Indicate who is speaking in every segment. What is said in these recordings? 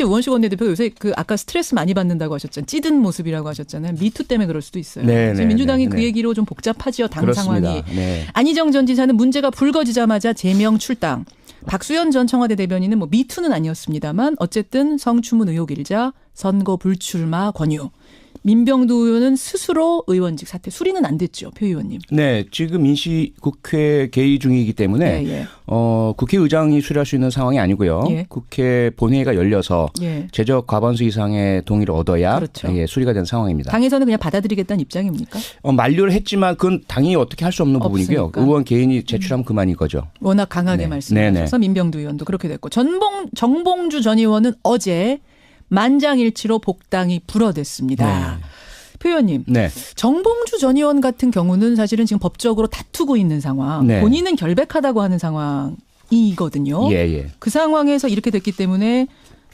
Speaker 1: 우원식 원내대표 요새 그 아까 스트레스 많이 받는다고 하셨잖아요. 찌든 모습이라고 하셨잖아요. 미투 때문에 그럴 수도 있어요.
Speaker 2: 네,
Speaker 1: 지금 민주당이 그 얘기로 좀 복잡하지요. 당
Speaker 2: 그렇습니다.
Speaker 1: 상황이.
Speaker 2: 네.
Speaker 1: 안희정 전 지사는 문제가 불거지자마자 제명 출당. 박수현 전 청와대 대변인은 뭐 미투는 아니었습니다만 어쨌든 성추문 의혹 일자 선거 불출마 권유. 민병두 의원은 스스로 의원직 사퇴. 수리는 안 됐죠. 표 의원님.
Speaker 2: 네. 지금 임시국회 개의 중이기 때문에
Speaker 1: 예.
Speaker 2: 국회의장이 수리할 수 있는 상황이 아니고요.
Speaker 1: 예.
Speaker 2: 국회 본회의가 열려서
Speaker 1: 예.
Speaker 2: 제적 과반수 이상의 동의를 얻어야
Speaker 1: 그렇죠.
Speaker 2: 수리가 된 상황입니다.
Speaker 1: 당에서는 그냥 받아들이겠다는 입장입니까?
Speaker 2: 만료를 했지만 그건 당이 어떻게 할 수 없는 부분이고요.
Speaker 1: 없으니까.
Speaker 2: 의원 개인이 제출하면 그만인 거죠.
Speaker 1: 워낙 강하게
Speaker 2: 네.
Speaker 1: 말씀하셔서 민병두 의원도 그렇게 됐고 정봉주 전 의원은 어제 만장일치로 복당이 불어댔습니다.
Speaker 2: 네.
Speaker 1: 표 의원님,
Speaker 2: 네.
Speaker 1: 정봉주 전 의원 같은 경우는 사실은 지금 법적으로 다투고 있는 상황,
Speaker 2: 네.
Speaker 1: 본인은 결백하다고 하는 상황이거든요.
Speaker 2: 예.
Speaker 1: 그 상황에서 이렇게 됐기 때문에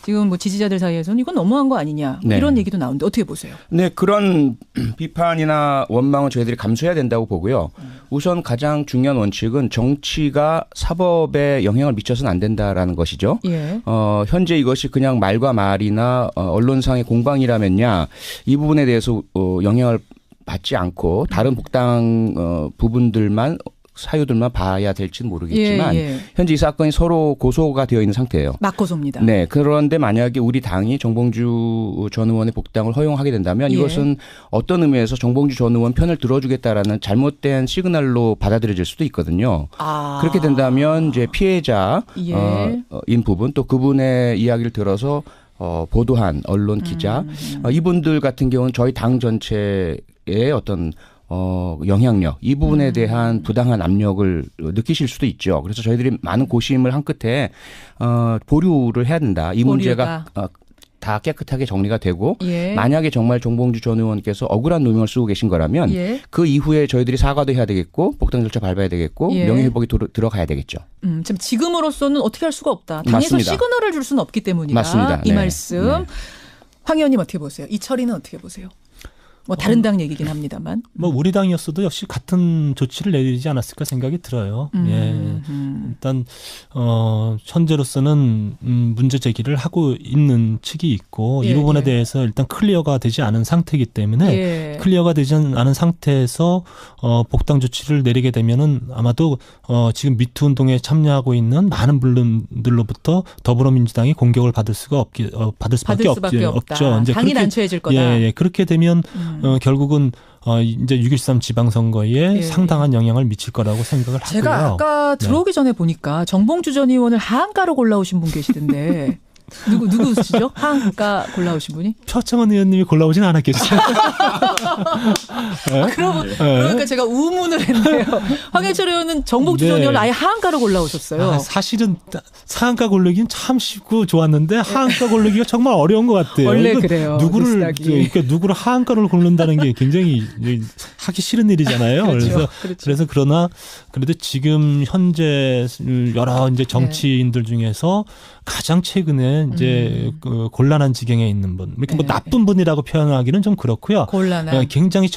Speaker 1: 지금 뭐 지지자들 사이에서는 이건 너무한 거 아니냐
Speaker 2: 네.
Speaker 1: 이런 얘기도 나오는데 어떻게 보세요?
Speaker 2: 네, 그런 비판이나 원망은 저희들이 감수해야 된다고 보고요. 우선 가장 중요한 원칙은 정치가 사법에 영향을 미쳐서는 안 된다라는 것이죠.
Speaker 1: 예.
Speaker 2: 현재 이것이 그냥 말과 말이나 언론상의 공방이라면야 이 부분에 대해서 영향을 받지 않고 다른 복당 부분들만 사유들만 봐야 될지는 모르겠지만 현재 이 사건이 서로 고소가 되어 있는 상태예요.
Speaker 1: 맞고소입니다.
Speaker 2: 네. 그런데 만약에 우리 당이 정봉주 전 의원의 복당을 허용하게 된다면 이것은 어떤 의미에서 정봉주 전 의원 편을 들어주겠다라는 잘못된 시그널로 받아들여질 수도 있거든요. 그렇게 된다면 이제 피해자인 부분 또 그분의 이야기를 들어서 보도한 언론 기자 이분들 같은 경우는 저희 당 전체의 어떤 영향력 이 부분에 대한 부당한 압력을 느끼실 수도 있죠. 그래서 저희들이 많은 고심을 한 끝에 보류를 해야 된다. 이 문제가 다 깨끗하게 정리가 되고 만약에 정말 정봉주 전 의원께서 억울한 누명을 쓰고 계신 거라면 그 이후에 저희들이 사과도 해야 되겠고 복당 절차 밟아야 되겠고 명예회복이 들어가야 되겠죠.
Speaker 1: 지금으로서는 어떻게 할 수가 없다. 당에서
Speaker 2: 맞습니다.
Speaker 1: 시그널을 줄 수는 없기 때문이다.
Speaker 2: 맞습니다.
Speaker 1: 이 말씀. 황 의원님 어떻게 보세요? 이 처리는 어떻게 보세요? 뭐 다른 당 얘기긴 합니다만.
Speaker 3: 뭐 우리 당이었어도 역시 같은 조치를 내리지 않았을까 생각이 들어요. 일단 현재로서는 문제 제기를 하고 있는 측이 있고 이 부분에 대해서 일단 클리어가 되지 않은 상태이기 때문에 클리어가 되지 않은 상태에서 복당 조치를 내리게 되면은 아마도 지금 미투 운동에 참여하고 있는 많은 분들로부터 더불어민주당이 공격을 받을 수밖에 없죠.
Speaker 1: 이제 당이 난처해질 거다.
Speaker 3: 그렇게 되면 결국은 이제 6.13 지방선거에 상당한 영향을 미칠 거라고 생각을 하고요.
Speaker 1: 제가 아까 들어오기 전에 보니까 정봉주 전 의원을 하한가로 골라오신 분 계시던데 누구시죠? 하한가 골라오신 분이?
Speaker 3: 표창원 의원님이 골라오진 않았겠죠.
Speaker 1: 그러니까 제가 우문을 했네요. 황해철 의원은 정봉주 전 의원을 아예 하한가로 골라오셨어요.
Speaker 3: 사실은 상한가 고르기는 참 쉽고 좋았는데 하한가 고르기가 정말 어려운 것 같아요.
Speaker 1: 원래 그래요.
Speaker 3: 누구를 하한가를 고른다는 게 굉장히 하기 싫은 일이잖아요. 그래서 그러나 그래도 지금 현재 여러 이제 정치인들 중에서 가장 최근에 이제 그 곤란한 지경에 있는 분, 이렇게 뭐 나쁜 분이라고 표현하기는 좀 그렇고요. 굉장히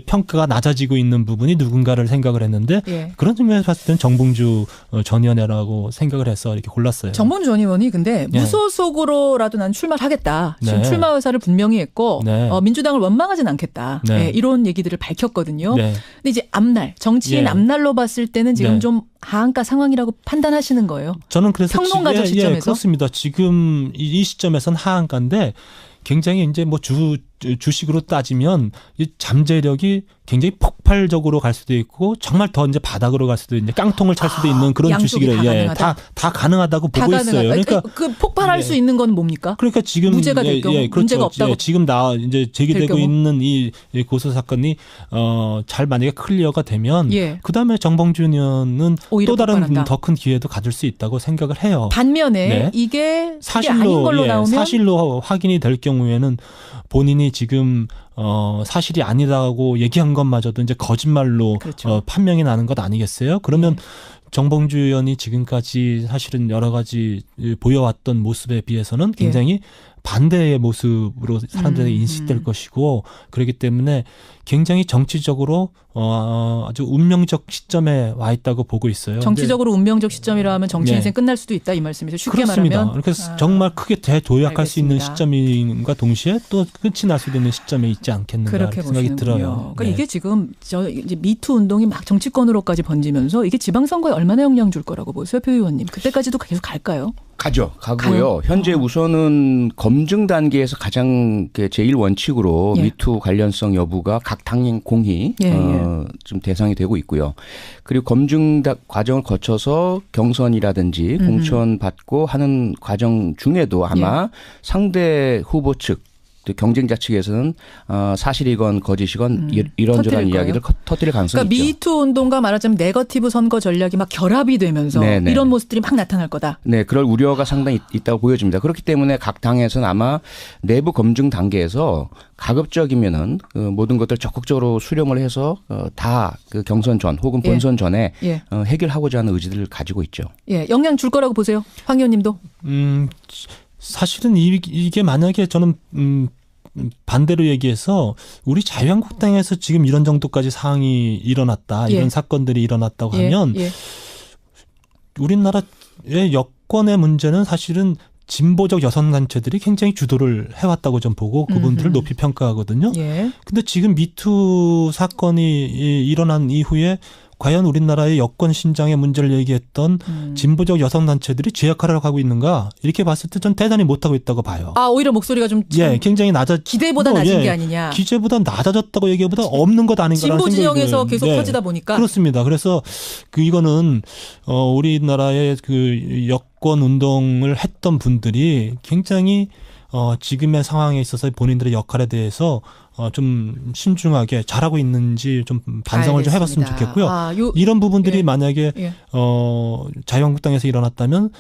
Speaker 3: 평가가 낮아지고 있는 부분이 누군가를 생각을 했는데 그런 측면에서 봤을 때는 정봉주 전 의원이라고 생각을 해서 이렇게 골랐어요.
Speaker 1: 정봉주 전 의원이 근데 무소속으로라도 난 출마를 하겠다. 지금 출마 의사를 분명히 했고 민주당을 원망하진 않겠다. 이런 얘기들을 밝혔거든요. 근데 이제 앞날, 정치인 앞날로 봤을 때는 지금 좀 하한가 상황이라고 판단하시는 거예요?
Speaker 3: 저는 그래서
Speaker 1: 평론가적 시점에서
Speaker 3: 그렇습니다. 지금 이 시점에서는 하한가인데 굉장히 이제 뭐 주식으로 따지면 이 잠재력이 굉장히 폭발적으로 갈 수도 있고 정말 더 이제 바닥으로 갈 수도 있는 깡통을 찰 수도 있는 그런 주식이라 다 가능하다고 보고 있어요.
Speaker 1: 그러니까 그 폭발할 수 있는 건 뭡니까?
Speaker 3: 그러니까 지금
Speaker 1: 무죄가 될 경우 문제가 없다고
Speaker 3: 지금 이제 제기되고 있는 이 고소 사건이 잘 만약에 클리어가 되면 그다음에 정봉주 의원은 또 다른 더 큰 기회도 가질 수 있다고 생각을 해요.
Speaker 1: 반면에 이게 아닌 걸로 나오면
Speaker 3: 사실로 확인이 될 경우에는 본인이 지금 사실이 아니라고 얘기한 것마저도 이제 거짓말로 판명이 나는 것 아니겠어요? 그러면 정봉주 의원이 지금까지 사실은 여러 가지 보여왔던 모습에 비해서는 굉장히 반대의 모습으로 사람들에게 인식될 것이고 그렇기 때문에 굉장히 정치적으로 아주 운명적 시점에 와 있다고 보고 있어요.
Speaker 1: 정치적으로 운명적 시점이라 하면 정치 인생 끝날 수도 있다 이 말씀이죠. 쉽게
Speaker 3: 그렇습니다.
Speaker 1: 말하면.
Speaker 3: 그래서 정말 크게 대도약할 수 있는 시점인과 동시에 또 끝이 날 수도 있는 시점에 있지 않겠는가 생각이 들어요.
Speaker 1: 그러니까 이게 지금 이제 미투 운동이 막 정치권으로까지 번지면서 이게 지방선거에 얼마나 영향 줄 거라고 보세요, 표 의원님? 그때까지도 계속 갈까요?
Speaker 2: 가고요. 현재 우선은 검증 단계에서 가장 제1 원칙으로 미투 관련성 여부가 각 당의 공히 좀 대상이 되고 있고요. 그리고 검증 과정을 거쳐서 경선이라든지 공천 받고 하는 과정 중에도 아마 상대 후보 측 경쟁자 측에서는 사실이건 거짓이건 이런저런 이야기를 터뜨릴 가능성이
Speaker 1: 그러니까
Speaker 2: 있죠.
Speaker 1: 미투 운동과 말하자면 네거티브 선거 전략이 막 결합이 되면서 네네. 이런 모습들이 막 나타날 거다.
Speaker 2: 네, 그럴 우려가 상당히 있다고 보여집니다. 그렇기 때문에 각 당에서는 아마 내부 검증 단계에서 가급적이면은 모든 것들 적극적으로 수렴을 해서 다 그 경선 전 혹은 본선 전에 해결하고자 하는 의지들을 가지고 있죠.
Speaker 1: 예, 영향 줄 거라고 보세요, 황 의원님도.
Speaker 3: 사실은 이게 만약에 저는 반대로 얘기해서 우리 자유한국당에서 지금 이런 정도까지 상황이 일어났다. 이런 사건들이 일어났다고 하면 우리나라의 여권의 문제는 사실은 진보적 여성단체들이 굉장히 주도를 해왔다고 좀 보고 그분들을 높이 평가하거든요. 근데 지금 미투 사건이 일어난 이후에 과연 우리나라의 여권 신장의 문제를 얘기했던 진보적 여성단체들이 제 역할을 하고 있는가 이렇게 봤을 때 전 대단히 못하고 있다고 봐요.
Speaker 1: 오히려 목소리가 좀
Speaker 3: 굉장히
Speaker 1: 기대보다 낮은 게 아니냐.
Speaker 3: 기대보다 낮아졌다고 얘기보다 없는 것 아닌가라는
Speaker 1: 진보 진영에서 계속 터지다 보니까.
Speaker 3: 그렇습니다. 그래서 이거는 우리나라의 그 여권 운동을 했던 분들이 굉장히 지금의 상황에 있어서 본인들의 역할에 대해서 좀 신중하게 잘하고 있는지 좀 반성을 좀 해봤으면 좋겠고요. 이런 부분들이 만약에 자유한국당에서 일어났다면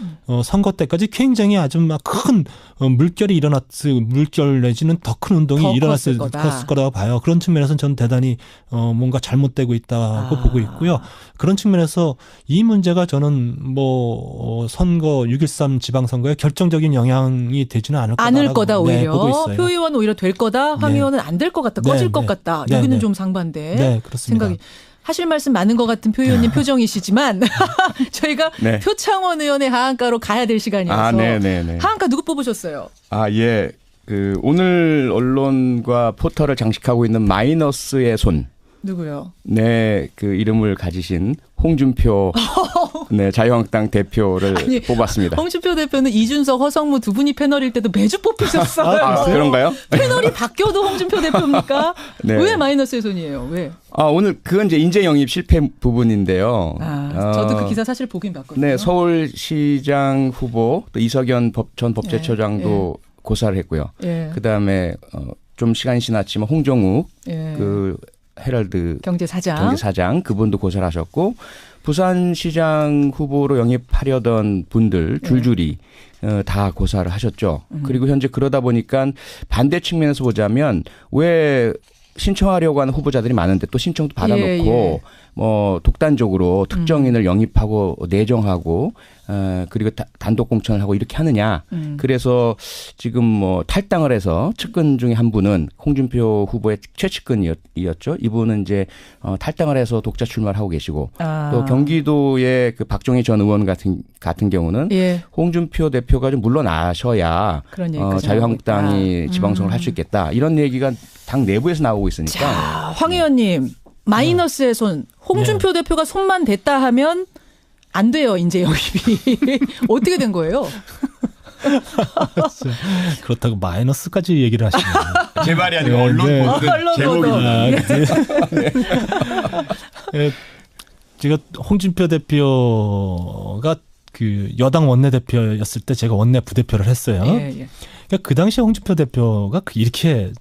Speaker 3: 선거 때까지 굉장히 아주 막 큰 물결이 물결 내지는 더 큰 운동이 일어났을 거라고 봐요. 그런 측면에서는 저는 대단히 뭔가 잘못되고 있다고 보고 있고요. 그런 측면에서 이 문제가 저는 선거 6.13 지방선거에 결정적인 영향이 되지는 않을
Speaker 1: 거다 오히려.
Speaker 3: 보고 있어요.
Speaker 1: 표 의원은 오히려 될 거다. 황 의원은 안 될 것 같다. 꺼질 것 같다. 여기는 좀 상반돼.
Speaker 3: 그렇습니다.
Speaker 1: 생각이. 하실 말씀 많은 것 같은 표 의원님 표정이시지만 저희가 표창원 의원의 하한가로 가야 될 시간이어서 하한가 누구 뽑으셨어요?
Speaker 2: 오늘 언론과 포털을 장식하고 있는 마이너스의 손.
Speaker 1: 누구요?
Speaker 2: 네, 그 이름을 가지신 홍준표 자유한국당 대표를 뽑았습니다.
Speaker 1: 홍준표 대표는 이준석, 허성무 두 분이 패널일 때도 매주 뽑히셨어요.
Speaker 2: 그런가요?
Speaker 1: 패널이 바뀌어도 홍준표 대표입니까? 왜 마이너스의 손이에요? 왜?
Speaker 2: 오늘 그건 이제 인재 영입 실패 부분인데요.
Speaker 1: 저도 그 기사 사실 보긴 봤거든요.
Speaker 2: 네, 서울시장 후보 또 이석연 전 법제처장도 고사를 했고요. 그다음에 좀 시간이 지났지만 홍정욱 그 헤럴드 경제사장 그분도 고사를 하셨고 부산시장 후보로 영입하려던 분들 줄줄이 다 고사를 하셨죠. 그리고 현재 그러다 보니까 반대 측면에서 보자면 왜 신청하려고 하는 후보자들이 많은데 또 신청도 받아놓고 독단적으로 특정인을 영입하고 내정하고 그리고 단독 공천을 하고 이렇게 하느냐. 그래서 지금 탈당을 해서 측근 중에 한 분은 홍준표 후보의 최측근이었죠. 이분은 이제 탈당을 해서 독자 출마를 하고 계시고 또 경기도의 그 박종희 전 의원 같은 경우는 홍준표 대표가 좀 물러나셔야 자유한국당이 지방선거를 할 수 있겠다. 이런 얘기가 당 내부에서 나오고 있으니까.
Speaker 1: 자, 황 의원님. 마이너스의 손. 홍준표 대표가 손만 댔다 하면 안 돼요. 인재 영입이. 어떻게 된 거예요?
Speaker 3: 그렇다고 마이너스까지 얘기를 하시네요.
Speaker 2: 제 말이 아니고 언론
Speaker 3: 제목이. 제가 홍준표 대표가 그 여당 원내대표였을 때 제가 원내 부대표를 했어요. 그러니까 그 당시에 홍준표 대표가 이렇게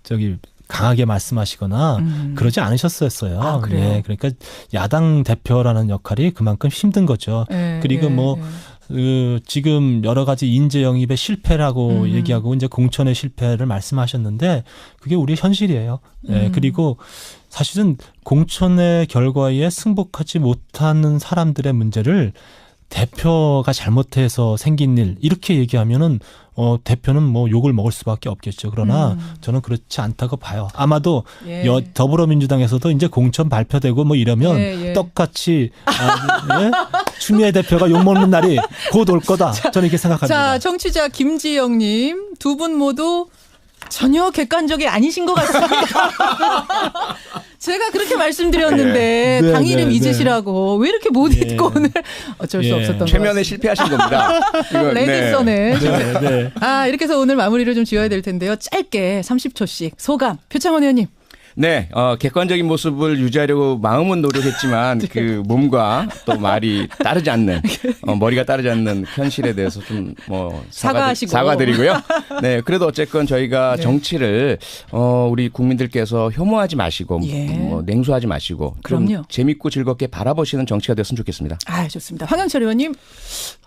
Speaker 3: 강하게 말씀하시거나 그러지 않으셨었어요.
Speaker 1: 그래요?
Speaker 3: 그러니까 야당 대표라는 역할이 그만큼 힘든 거죠. 그리고 지금 여러 가지 인재 영입의 실패라고 얘기하고 이제 공천의 실패를 말씀하셨는데 그게 우리의 현실이에요. 그리고 사실은 공천의 결과에 승복하지 못하는 사람들의 문제를 대표가 잘못해서 생긴 일 이렇게 얘기하면은 대표는 뭐 욕을 먹을 수밖에 없겠죠. 그러나 저는 그렇지 않다고 봐요. 아마도
Speaker 1: 예.
Speaker 3: 더불어민주당에서도 이제 공천 발표되고 뭐 이러면
Speaker 1: 예.
Speaker 3: 떡같이 예? 추미애 대표가 욕 먹는 날이 곧 올 거다. 저는 이렇게 생각합니다.
Speaker 1: 자, 청취자 김지영님, 두 분 모두 전혀 객관적이 아니신 것 같습니다. 제가 그렇게 말씀드렸는데
Speaker 3: 네,
Speaker 1: 당 이름
Speaker 3: 네,
Speaker 1: 잊으시라고 왜 이렇게 못 잊고 오늘 어쩔 수 없었던 것 같습니다.
Speaker 2: 최면에 실패하신 겁니다.
Speaker 1: 레디선에.
Speaker 3: 네.
Speaker 1: 이렇게 해서 오늘 마무리를 좀 지어야 될 텐데요. 짧게 30초씩 소감. 표창원 의원님.
Speaker 2: 네, 객관적인 모습을 유지하려고 마음은 노력했지만 그 몸과 또 말이 따르지 않는 머리가 따르지 않는 현실에 대해서 좀 뭐 사과드리고요. 네, 그래도 어쨌건 저희가
Speaker 1: 네.
Speaker 2: 정치를 우리 국민들께서 혐오하지 마시고
Speaker 1: 예.
Speaker 2: 뭐 냉소하지 마시고 좀
Speaker 1: 그럼요.
Speaker 2: 재밌고 즐겁게 바라보시는 정치가 됐으면 좋겠습니다.
Speaker 1: 좋습니다. 황영철 의원님.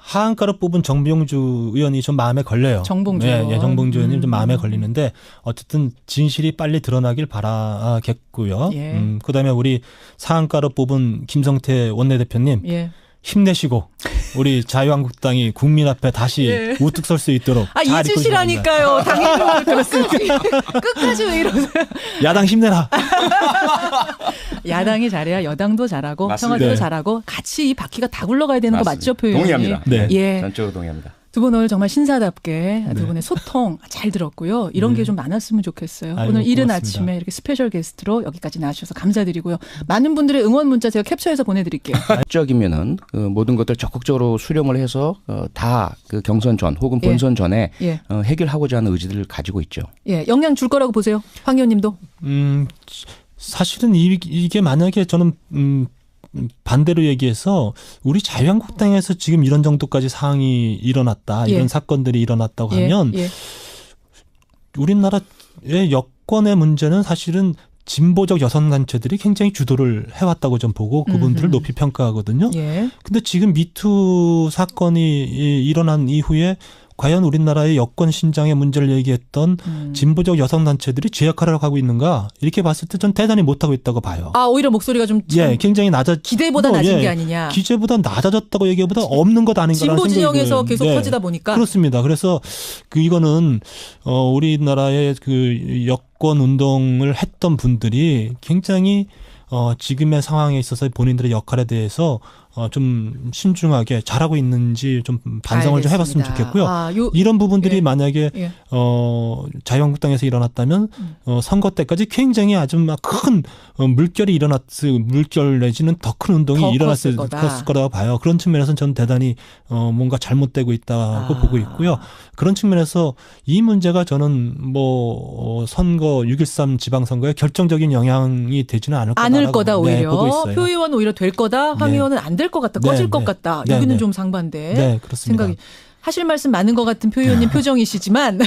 Speaker 3: 하한가로 뽑은 정봉주 의원이 좀 마음에 걸려요.
Speaker 1: 정봉주.
Speaker 3: 네, 정봉주 의원님 좀 마음에 걸리는데 어쨌든 진실이 빨리 드러나길 바라겠고요.
Speaker 1: 예.
Speaker 3: 그다음에 우리 하한가로 뽑은 김성태 원내대표님
Speaker 1: 예.
Speaker 3: 힘내시고 우리 자유한국당이 국민 앞에 다시
Speaker 1: 예.
Speaker 3: 우뚝 설 수 있도록 잘
Speaker 1: 잊으시라니까요. 당 이름을 그렇습니다. 끝까지 왜 이러세요?
Speaker 3: 야당 힘내라.
Speaker 1: 야당이 잘해야 여당도 잘하고
Speaker 2: 맞습니다.
Speaker 1: 청와대도
Speaker 3: 네.
Speaker 1: 잘하고 같이 이 바퀴가 다 굴러가야 되는 거 맞죠, 표현이?
Speaker 2: 동의합니다.
Speaker 3: 네.
Speaker 1: 예.
Speaker 2: 전적으로 동의합니다.
Speaker 1: 두 분 오늘 정말 신사답게 두 분의 소통 잘 들었고요. 이런 게 좀 많았으면 좋겠어요.
Speaker 3: 아이고,
Speaker 1: 오늘 이른
Speaker 3: 고맙습니다.
Speaker 1: 아침에 이렇게 스페셜 게스트로 여기까지 나와주셔서 감사드리고요. 많은 분들의 응원 문자 제가 캡처해서 보내드릴게요.
Speaker 2: 적이면은 모든 것들 적극적으로 수렴을 해서 다 그 경선 전 혹은 본선 전에
Speaker 1: 예.
Speaker 2: 해결하고자 하는 의지를 가지고 있죠.
Speaker 1: 예, 영향 줄 거라고 보세요. 황 의원님도.
Speaker 3: 사실은 이게 만약에 저는 반대로 얘기해서 우리 자유한국당에서 지금 이런 정도까지 상황이 일어났다.
Speaker 1: 예.
Speaker 3: 이런 사건들이 일어났다고
Speaker 1: 예,
Speaker 3: 하면
Speaker 1: 예.
Speaker 3: 우리나라의 여권의 문제는 사실은 진보적 여성단체들이 굉장히 주도를 해왔다고 좀 보고 그분들을 높이 평가하거든요.
Speaker 1: 예.
Speaker 3: 근데 지금 미투 사건이 일어난 이후에 과연 우리나라의 여권 신장의 문제를 얘기했던 진보적 여성단체들이 제 역할을 하고 있는가 이렇게 봤을 때 전 대단히 못하고 있다고 봐요.
Speaker 1: 오히려 목소리가 좀
Speaker 3: 굉장히
Speaker 1: 기대보다 낮은 게 아니냐.
Speaker 3: 기대보다 낮아졌다고 얘기보다 없는 것 아닌가라는
Speaker 1: 진보 진영에서
Speaker 3: 생각이
Speaker 1: 계속 터지다 보니까.
Speaker 3: 그렇습니다. 그래서 이거는 우리나라의 그 여권 운동을 했던 분들이 굉장히 지금의 상황에 있어서 본인들의 역할에 대해서 좀 신중하게 잘하고 있는지 좀 반성을 좀 해봤으면 좋겠고요. 이런 부분들이 만약에 자유한국당에서 일어났다면 선거 때까지 굉장히 아주 막 큰 물결이 물결 내지는 더 큰 운동이 일어났을 거라고 봐요. 그런 측면에서는 저는 대단히 뭔가 잘못되고 있다고 보고 있고요. 그런 측면에서 이 문제가 저는 선거 6.13 지방선거에 결정적인 영향이 되지는 않을
Speaker 1: 거다 오히려.
Speaker 3: 보고 있어요.
Speaker 1: 표 의원 오히려 될 거다. 황 의원은 안 될 것 같다. 꺼질 것 같다. 여기는 좀 상반돼.
Speaker 3: 그렇습니다.
Speaker 1: 생각이. 하실 말씀 많은 것 같은 표 의원님 표정이시지만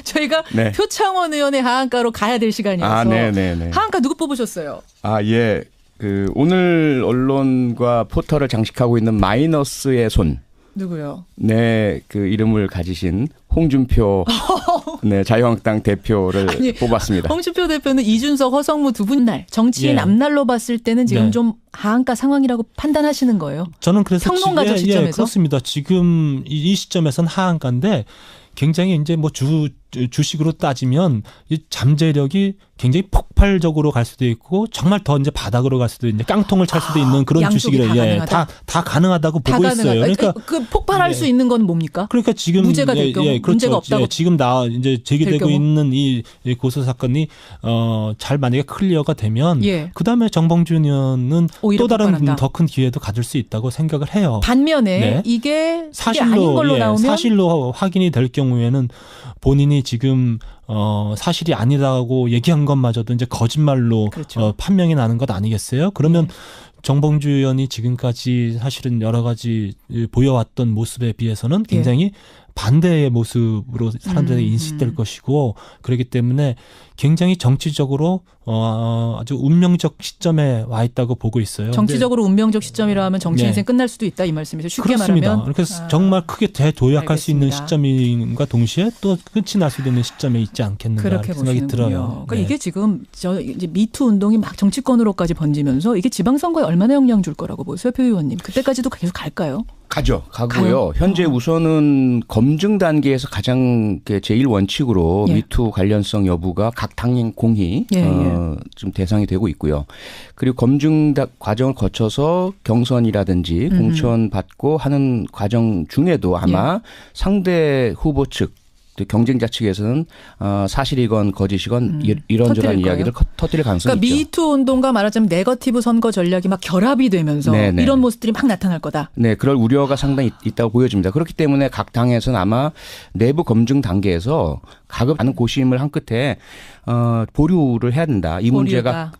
Speaker 1: 저희가 표창원 의원의 하한가로 가야 될 시간이어서 하한가 누구 뽑으셨어요?
Speaker 2: 예. 오늘 언론과 포털을 장식하고 있는 마이너스의 손.
Speaker 1: 누구요?
Speaker 2: 네, 그 이름을 가지신 홍준표 자유한국당 대표를 뽑았습니다.
Speaker 1: 홍준표 대표는 이준석, 허성무 두 분 날 정치인 앞날로 봤을 때는 지금 좀 하한가 상황이라고 판단하시는 거예요?
Speaker 3: 저는 그래서
Speaker 1: 평론가적 시점에서
Speaker 3: 그렇습니다. 지금 이 시점에서는 하한가인데 굉장히 이제 주식으로 따지면 이 잠재력이 굉장히 폭발적으로 갈 수도 있고 정말 더 이제 바닥으로 갈 수도 있는 깡통을 찰 수도 있는 그런 주식이래요. 다 가능하다고 보고 있어요. 그러니까
Speaker 1: 폭발할 수 있는 건 뭡니까?
Speaker 3: 그러니까 지금
Speaker 1: 무죄가 될 경우 문제가 없다고
Speaker 3: 지금 이제 제기되고 있는 이 고소 사건이 잘 만약에 클리어가 되면 그다음에 정봉준 의원은 또 다른 더 큰 기회도 가질 수 있다고 생각을 해요.
Speaker 1: 반면에 이게 아닌 걸로 나오면
Speaker 3: 사실로 확인이 될 경우에는 본인이 지금 사실이 아니라고 얘기한 것마저도 이제 거짓말로 판명이 나는 것 아니겠어요? 그러면 정봉주 의원이 지금까지 사실은 여러 가지 보여왔던 모습에 비해서는 굉장히 반대의 모습으로 사람들에게 인식될 것이고 그렇기 때문에 굉장히 정치적으로 아주 운명적 시점에 와 있다고 보고 있어요.
Speaker 1: 정치적으로 운명적 시점이라 하면 정치 인생 끝날 수도 있다 이 말씀이죠. 쉽게
Speaker 3: 그렇습니다.
Speaker 1: 말하면.
Speaker 3: 그래서 정말 크게 대도약할 수 있는 시점인과 동시에 또 끝이 날 수도 있는 시점에 있지 않겠는가 그렇게 생각이 들어요.
Speaker 1: 그러니까 이게 지금 이제 미투 운동이 막 정치권으로까지 번지면서 이게 지방선거에 얼마나 영향 줄 거라고 보세요, 표 의원님? 그때까지도 계속 갈까요?
Speaker 2: 가고요. 현재 우선은 검증 단계에서 가장 제일 원칙으로 미투 관련성 여부가 각 당의 공히 좀 대상이 되고 있고요. 그리고 검증 과정을 거쳐서 경선이라든지 공천 받고 하는 과정 중에도 아마 상대 후보 측 경쟁자 측에서는 사실이건 거짓이건 이런저런 이야기를 터뜨릴 가능성이
Speaker 1: 그러니까
Speaker 2: 있죠.
Speaker 1: 미투 운동과 말하자면 네거티브 선거 전략이 막 결합이 되면서
Speaker 2: 네네.
Speaker 1: 이런 모습들이 막 나타날 거다.
Speaker 2: 네, 그럴 우려가 상당히 있다고 보여집니다. 그렇기 때문에 각 당에서는 아마 내부 검증 단계에서 가급적이면 고심을 한 끝에 보류를 해야 된다. 이 문제가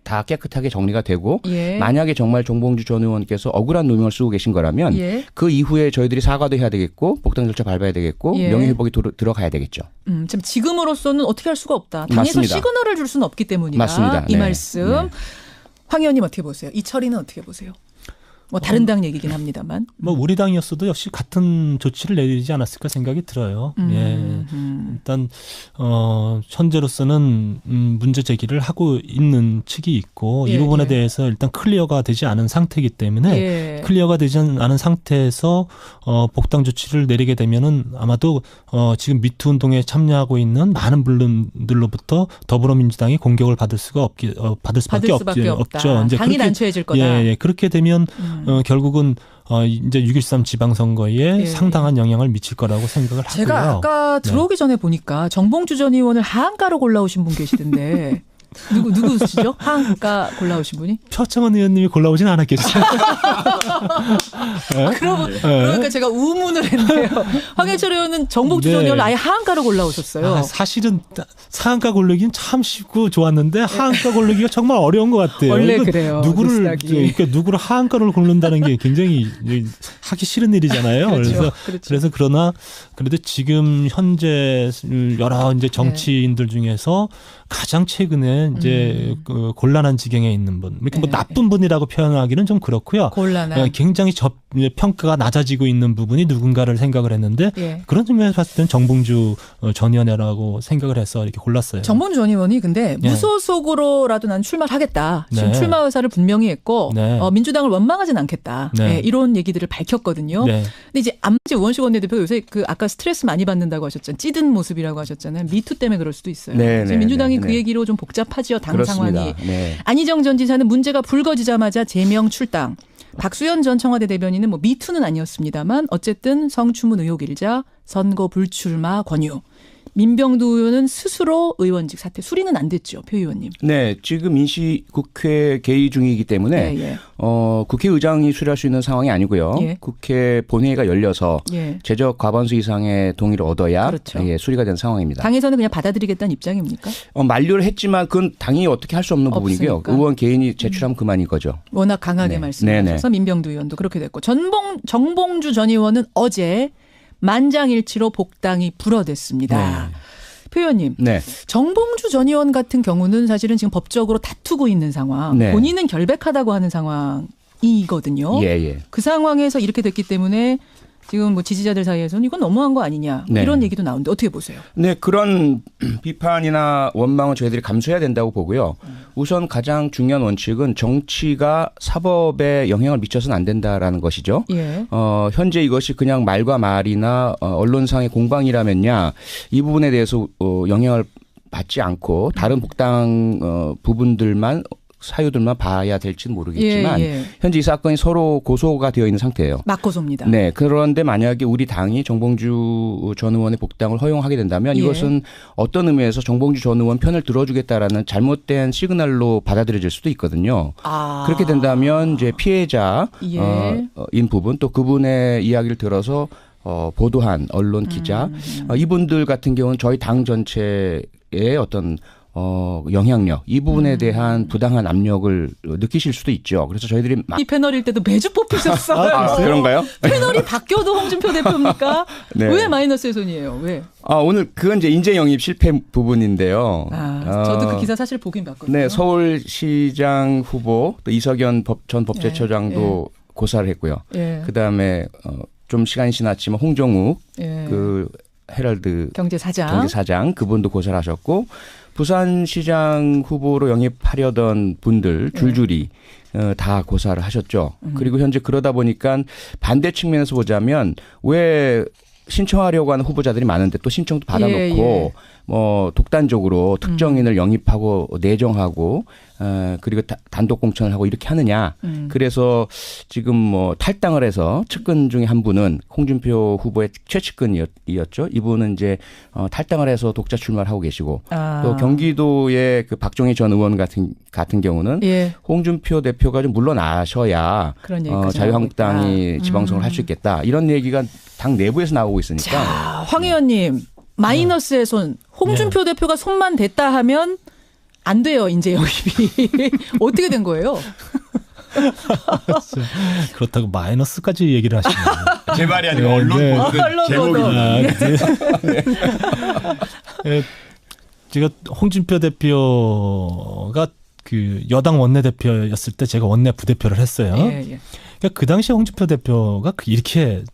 Speaker 2: 다 깨끗하게 정리가 되고 만약에 정말 정봉주 전 의원께서 억울한 누명을 쓰고 계신 거라면 그 이후에 저희들이 사과도 해야 되겠고 복당 절차 밟아야 되겠고 명예회복이 들어가야 되겠죠.
Speaker 1: 지금으로서는 어떻게 할 수가 없다. 당에서
Speaker 2: 맞습니다.
Speaker 1: 시그널을 줄 수는 없기 때문이다.
Speaker 2: 맞습니다.
Speaker 1: 이 말씀. 황 의원님 어떻게 보세요? 이 처리는 어떻게 보세요? 뭐 다른 당 얘기긴 합니다만.
Speaker 3: 뭐 우리 당이었어도 역시 같은 조치를 내리지 않았을까 생각이 들어요. 일단 현재로서는 문제 제기를 하고 있는 측이 있고 이 부분에 대해서 일단 클리어가 되지 않은 상태이기 때문에 클리어가 되지 않은 상태에서 복당 조치를 내리게 되면은 아마도 지금 미투 운동에 참여하고 있는 많은 분들로부터 더불어민주당이 공격을 받을 수밖에 없죠.
Speaker 1: 이제 당이 난처해질 거다.
Speaker 3: 그렇게 되면 결국은 이제 6.13 지방선거에 상당한 영향을 미칠 거라고 생각을 하고요.
Speaker 1: 제가 아까 들어오기 전에 보니까 정봉주 전 의원을 하한가로 골라오신 분 계시던데 누구시죠? 하한가 골라오신 분이?
Speaker 3: 표창원 의원님이 골라오진 않았겠죠.
Speaker 1: 그러니까 제가 우문을 했네요. 황해철 의원은 정봉주 전 의원을 아예 하한가로 골라오셨어요.
Speaker 3: 사실은 상한가 고르기는 참 쉽고 좋았는데 하한가 고르기가 정말 어려운 것 같아요.
Speaker 1: 원래 그래요.
Speaker 3: 누구를 하한가로 고른다는 게 굉장히 하기 싫은 일이잖아요. 그래서 그러나 그래도 지금 현재 여러 이제 정치인들 중에서 가장 최근에 이제 그 곤란한 지경에 있는 분, 이렇게 뭐 나쁜 분이라고 표현하기는 좀 그렇고요. 굉장히 평가가 낮아지고 있는 부분이 누군가를 생각을 했는데 그런 측면에서 봤을 때는 정봉주 전 의원이라고 생각을 해서 이렇게 골랐어요.
Speaker 1: 정봉주 전 의원이 근데 무소속으로라도 난 출마를 하겠다. 지금 출마 의사를 분명히 했고 민주당을 원망하진 않겠다. 이런 얘기들을 밝혔거든요. 근데 이제 안민재 우원식 원내대표 요새 그 아까 스트레스 많이 받는다고 하셨잖아요. 찌든 모습이라고 하셨잖아요. 미투 때문에 그럴 수도 있어요. 지금 민주당이 그 얘기로 좀 복잡하지요. 당 상황이. 안희정 전 지사는 문제가 불거지자마자 제명 출당. 박수현 전 청와대 대변인은 뭐 미투는 아니었습니다만 어쨌든 성추문 의혹 일자, 선거 불출마 권유. 민병두 의원은 스스로 의원직 사퇴. 수리는 안 됐죠. 표 의원님.
Speaker 2: 네. 지금 민식국회 개의 중이기 때문에 국회의장이 수리할 수 있는 상황이 아니고요. 국회 본회의가 열려서 제적 과반수 이상의 동의를 얻어야 수리가 된 상황입니다.
Speaker 1: 당에서는 그냥 받아들이겠다는 입장입니까?
Speaker 2: 만류를 했지만 그건 당이 어떻게 할 수 없는 부분이고요. 의원 개인이 제출하면 그만인 거죠.
Speaker 1: 워낙 강하게 말씀하셔서 민병두 의원도 그렇게 됐고 정봉주 전 의원은 어제 만장일치로 복당이 불어댔습니다. 표 의원님, 정봉주 전 의원 같은 경우는 사실은 지금 법적으로 다투고 있는 상황, 본인은 결백하다고 하는 상황이거든요. 그 상황에서 이렇게 됐기 때문에 지금 뭐 지지자들 사이에서는 이건 너무한 거 아니냐 이런 얘기도 나오는데 어떻게 보세요?
Speaker 2: 네, 그런 비판이나 원망은 저희들이 감수해야 된다고 보고요. 우선 가장 중요한 원칙은 정치가 사법에 영향을 미쳐서는 안 된다라는 것이죠. 현재 이것이 그냥 말과 말이나 언론상의 공방이라면야 이 부분에 대해서 영향을 받지 않고 다른 복당 부분들만 사유들만 봐야 될지는 모르겠지만 현재 이 사건이 서로 고소가 되어 있는 상태예요.
Speaker 1: 맞고소입니다.
Speaker 2: 네. 그런데 만약에 우리 당이 정봉주 전 의원의 복당을 허용하게 된다면 이것은 어떤 의미에서 정봉주 전 의원 편을 들어주겠다라는 잘못된 시그널로 받아들여질 수도 있거든요. 그렇게 된다면 이제 피해자인 부분 또 그분의 이야기를 들어서 보도한 언론 기자 이분들 같은 경우는 저희 당 전체의 어떤 영향력 이 부분에 대한 부당한 압력을 느끼실 수도 있죠. 그래서 저희들이
Speaker 1: 이 패널일 때도 매주 뽑히셨어요.
Speaker 2: 그런가요?
Speaker 1: 패널이 바뀌어도 홍준표 대표입니까? 왜 마이너스의 손이에요? 왜?
Speaker 2: 오늘 그건 이제 인재 영입 실패 부분인데요.
Speaker 1: 저도 그 기사 사실 보긴 봤거든요.
Speaker 2: 네, 서울시장 후보 또 이석연 전 법제처장도 고사를 했고요. 그다음에 좀 시간이 지났지만 홍정욱 그 헤럴드
Speaker 1: 경제사장
Speaker 2: 그분도 고사를 하셨고 부산시장 후보로 영입하려던 분들 줄줄이 다 고사를 하셨죠. 그리고 현재 그러다 보니까 반대 측면에서 보자면 왜 신청하려고 하는 후보자들이 많은데 또 신청도 받아놓고 뭐 독단적으로 특정인을 영입하고 내정하고 그리고 단독 공천을 하고 이렇게 하느냐. 그래서 지금 뭐 탈당을 해서 측근 중에 한 분은 홍준표 후보의 최측근이었죠. 이분은 이제 탈당을 해서 독자 출마를 하고 계시고 또 경기도의 그 박종희 전 의원 같은 경우는 홍준표 대표가 좀 물러나셔야 자유한국당이 지방선거를 할 수 있겠다. 이런 얘기가 당 내부에서 나오고 있으니까.
Speaker 1: 자, 황 의원님 마이너스의 손. 홍준표 대표가 손만 댔다 하면 안 돼요. 이제 영입이. 어떻게 된 거예요?
Speaker 3: 그렇다고 마이너스까지 얘기를 하시네요.
Speaker 2: 제 말이 아니고 언론
Speaker 3: 제목입니다. 제가 홍준표 대표가 그 여당 원내대표였을 때 제가 원내 부대표를 했어요. 그러니까 그 당시에 홍준표 대표가 이렇게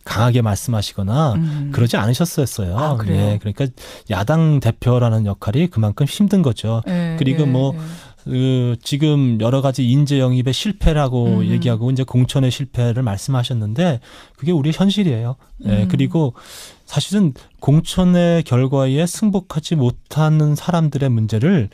Speaker 3: 강하게 말씀하시거나 그러지 않으셨었어요.
Speaker 1: 아, 그래요?
Speaker 3: 그러니까 야당 대표라는 역할이 그만큼 힘든 거죠. 그리고 지금 여러 가지 인재 영입의 실패라고 얘기하고 이제 공천의 실패를 말씀하셨는데 그게 우리의 현실이에요. 그리고 사실은 공천의 결과에 승복하지 못하는 사람들의 문제를